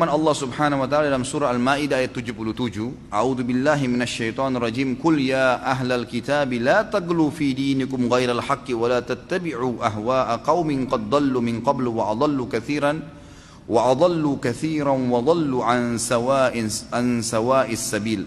firman Allah Subhanahu wa taala dalam surah Al-Maidah ayat 77, A'udzu billahi minasyaitonir rajim. Qul ya ahlal kitab la taghlu fi dinikum ghairal haqqi wa la tattabi'u ahwa'a qaumin qad dhallu min qablu wa adallu katsiran wa dhallu an sawa'is sabil.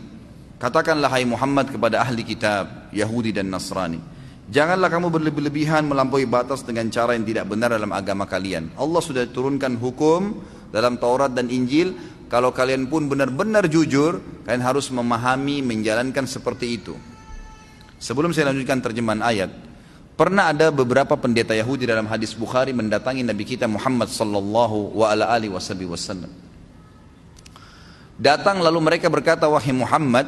Katakanlah hai Muhammad kepada ahli kitab Yahudi dan Nasrani, janganlah kamu berlebihan melampaui batas dengan cara yang tidak benar dalam agama kalian. Allah sudah turunkan hukum dalam Taurat dan Injil, kalau kalian pun benar-benar jujur, kalian harus memahami, menjalankan seperti itu. Sebelum saya lanjutkan terjemahan ayat, pernah ada beberapa pendeta Yahudi dalam hadis Bukhari mendatangi Nabi kita Muhammad sallallahu alaihi wasallam. Datang lalu mereka berkata, wahai Muhammad,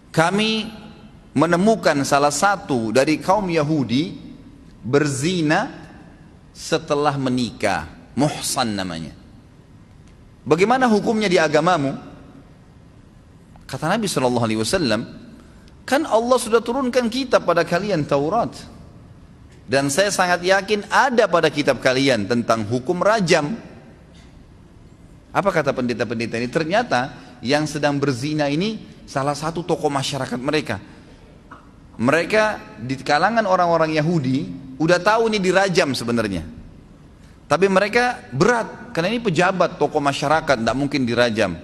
kami menemukan salah satu dari kaum Yahudi berzina setelah menikah, muhsan namanya. Bagaimana hukumnya di agamamu? Kata Nabi SAW, kan Allah sudah turunkan kitab pada kalian, Taurat. Dan saya sangat yakin ada pada kitab kalian tentang hukum rajam. Apa kata pendeta-pendeta ini? Ternyata yang sedang berzina ini salah satu tokoh masyarakat mereka. Mereka di kalangan orang-orang Yahudi udah tahu ini dirajam sebenarnya. Tapi mereka berat karena ini pejabat, tokoh masyarakat, tidak mungkin dirajam.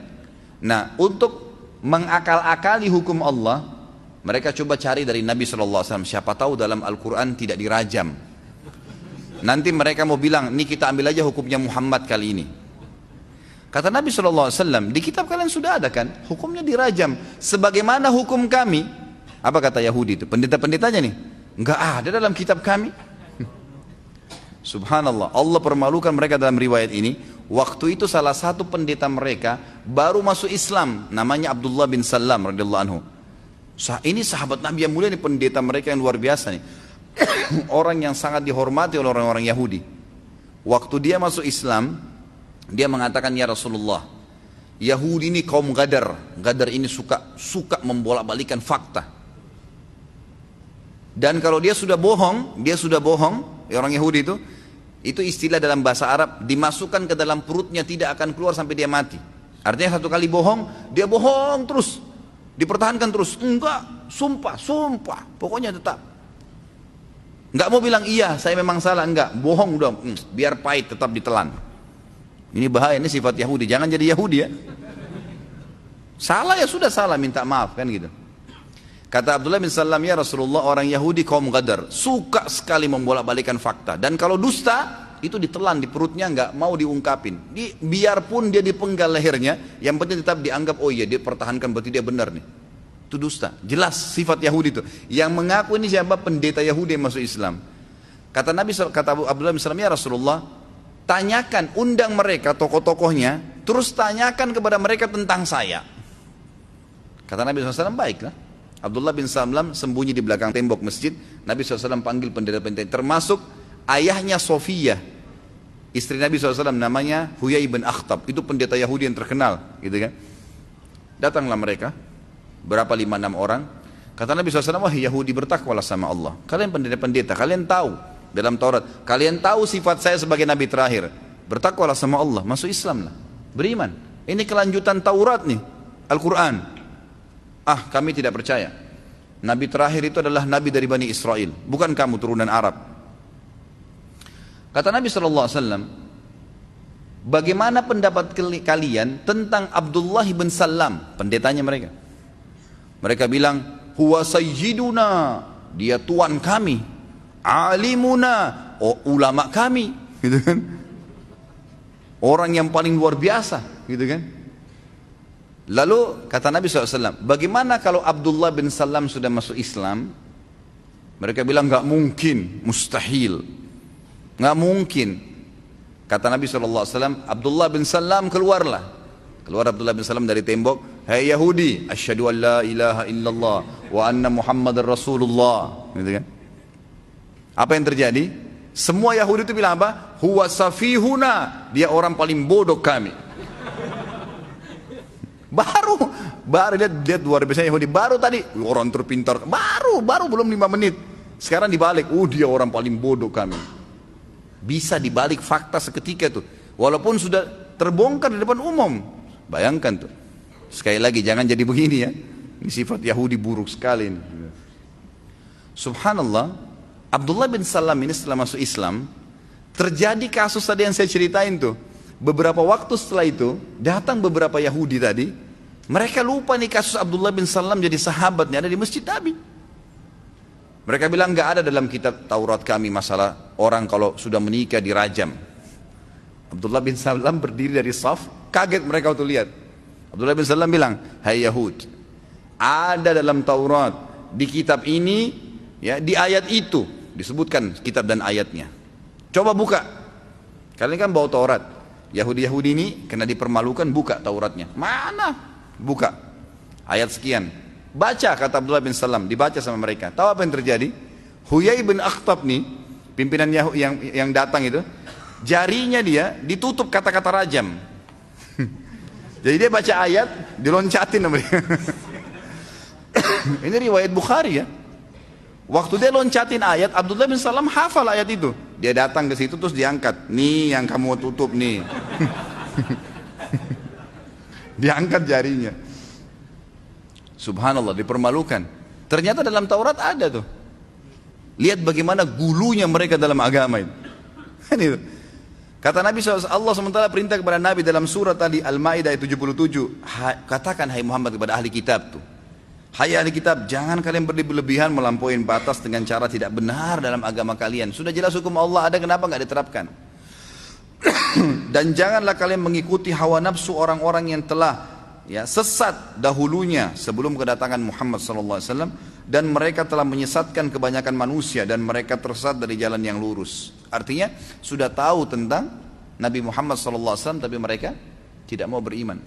Nah, untuk mengakal-akali hukum Allah, mereka coba cari dari Nabi SAW. Siapa tahu dalam Al-Quran tidak dirajam. Nanti mereka mau bilang, ini kita ambil aja hukumnya Muhammad kali ini. Kata Nabi SAW, di kitab kalian sudah ada kan? Hukumnya dirajam. Sebagaimana hukum kami. Apa kata Yahudi itu? Pendeta-pendetanya nih, enggak ada dalam kitab kami. Subhanallah, Allah permalukan mereka dalam riwayat ini. Waktu itu salah satu pendeta mereka baru masuk Islam, namanya Abdullah bin Salam radhiyallahu anhu. Ini sahabat Nabi yang mulia, ini pendeta mereka yang luar biasa nih. Orang yang sangat dihormati oleh orang-orang Yahudi. Waktu dia masuk Islam, dia mengatakan, ya Rasulullah, Yahudi ini kaum gadar. Gadar ini suka membolak-balikan fakta. Dan kalau dia sudah bohong, orang Yahudi itu istilah dalam bahasa Arab, dimasukkan ke dalam perutnya tidak akan keluar sampai dia mati. Artinya satu kali bohong, dia bohong terus, dipertahankan terus. Enggak, sumpah, pokoknya tetap. Enggak mau bilang iya, saya memang salah, enggak, bohong udah, biar pahit tetap ditelan. Ini bahaya, ini sifat Yahudi, jangan jadi Yahudi ya. Salah ya sudah salah, minta maaf kan gitu. Kata Abdullah bin Salam, ya Rasulullah, orang Yahudi kaum gadar, suka sekali membolak-balikan fakta. Dan kalau dusta, itu ditelan di perutnya, nggak mau diungkapin. Biarpun dia dipenggal lehernya, yang penting tetap dianggap, oh iya dia pertahankan, berarti dia benar nih. Itu dusta, jelas sifat Yahudi itu. Yang mengaku ini siapa? Pendeta Yahudi yang masuk Islam. Kata Abdullah bin Salam, ya Rasulullah, tanyakan, undang mereka, tokoh-tokohnya, terus tanyakan kepada mereka tentang saya. Kata Nabi SAW, baiklah. Abdullah bin Salam sembunyi di belakang tembok masjid. Nabi SAW panggil pendeta-pendeta, termasuk ayahnya Sofia, istri Nabi SAW, namanya Huyai bin Akhtab. Itu pendeta Yahudi yang terkenal gitu kan. Datanglah mereka, berapa 5-6 orang. Kata Nabi SAW, wah Yahudi, bertakwalah sama Allah. Kalian pendeta-pendeta, kalian tahu dalam Taurat, kalian tahu sifat saya sebagai Nabi terakhir. Bertakwalah sama Allah, masuk Islam lah, beriman. Ini kelanjutan Taurat nih, Al-Quran. Kami tidak percaya. Nabi terakhir itu adalah Nabi dari Bani Israel, bukan kamu turunan Arab. Kata Nabi SAW, bagaimana pendapat kalian tentang Abdullah bin Salam, pendetanya mereka? Mereka bilang, huwa sayyiduna, dia tuan kami, alimuna, ulama kami, gitu kan? Orang yang paling luar biasa, gitu kan? Lalu kata Nabi SAW, bagaimana kalau Abdullah bin Salam sudah masuk Islam? Mereka bilang, gak mungkin, mustahil, gak mungkin. Kata Nabi SAW, Abdullah bin Salam keluar Abdullah bin Salam dari tembok, hai Yahudi, asyhadu an la ilaha illallah wa anna Muhammadar Rasulullah, gitu kan? Apa yang terjadi? Semua Yahudi itu bilang apa? Huwa safihuna, dia orang paling bodoh kami. Baru lihat luar biasa Yahudi, baru tadi orang terpintar, baru belum 5 menit, sekarang dibalik, dia orang paling bodoh kami. Bisa dibalik fakta seketika tuh. Walaupun sudah terbongkar di depan umum. Bayangkan tuh. Sekali lagi jangan jadi begini ya. Ini sifat Yahudi buruk sekali ini. Subhanallah, Abdullah bin Salam ini setelah masuk Islam, terjadi kasus tadi yang saya ceritain tuh. Beberapa waktu setelah itu, datang beberapa Yahudi tadi, mereka lupa nih kasus Abdullah bin Salam jadi sahabatnya ada di masjid Nabi. Mereka bilang nggak ada dalam kitab Taurat kami masalah orang kalau sudah menikah dirajam. Abdullah bin Salam berdiri dari saf, kaget mereka waktu lihat. Abdullah bin Salam bilang, hai Yahud, ada dalam Taurat, di kitab ini, ya di ayat itu, disebutkan kitab dan ayatnya. Coba buka. Kalian kan bawa Taurat. Yahudi-Yahudi ini kena dipermalukan, buka Tauratnya. Mana? Buka. Ayat sekian. Baca, kata Abdullah bin Salam, dibaca sama mereka. Tahu apa yang terjadi? Huyai bin Akhtab nih, pimpinan yang datang itu, jarinya dia ditutup kata-kata rajam. Jadi dia baca ayat, diloncatin sama dia. Ini riwayat Bukhari ya. Waktu dia loncatin ayat, Abdullah bin Salam hafal ayat itu. Dia datang ke situ terus diangkat. Nih yang kamu tutup nih. Diangkat jarinya. Subhanallah, dipermalukan. Ternyata dalam Taurat ada tuh. Lihat bagaimana gulunya mereka dalam agama itu. Kan itu. Kata Nabi SAW, Allah SWT perintah kepada Nabi dalam surat tadi Al-Ma'idah 77. Katakan hai Muhammad kepada ahli kitab tuh. Hai ahli kitab, jangan kalian berlebihan melampaui batas dengan cara tidak benar dalam agama kalian. Sudah jelas hukum Allah ada, kenapa nggak diterapkan? Dan janganlah kalian mengikuti hawa nafsu orang-orang yang telah sesat dahulunya sebelum kedatangan Muhammad SAW, dan mereka telah menyesatkan kebanyakan manusia dan mereka tersesat dari jalan yang lurus. Artinya sudah tahu tentang Nabi Muhammad SAW tapi mereka tidak mau beriman.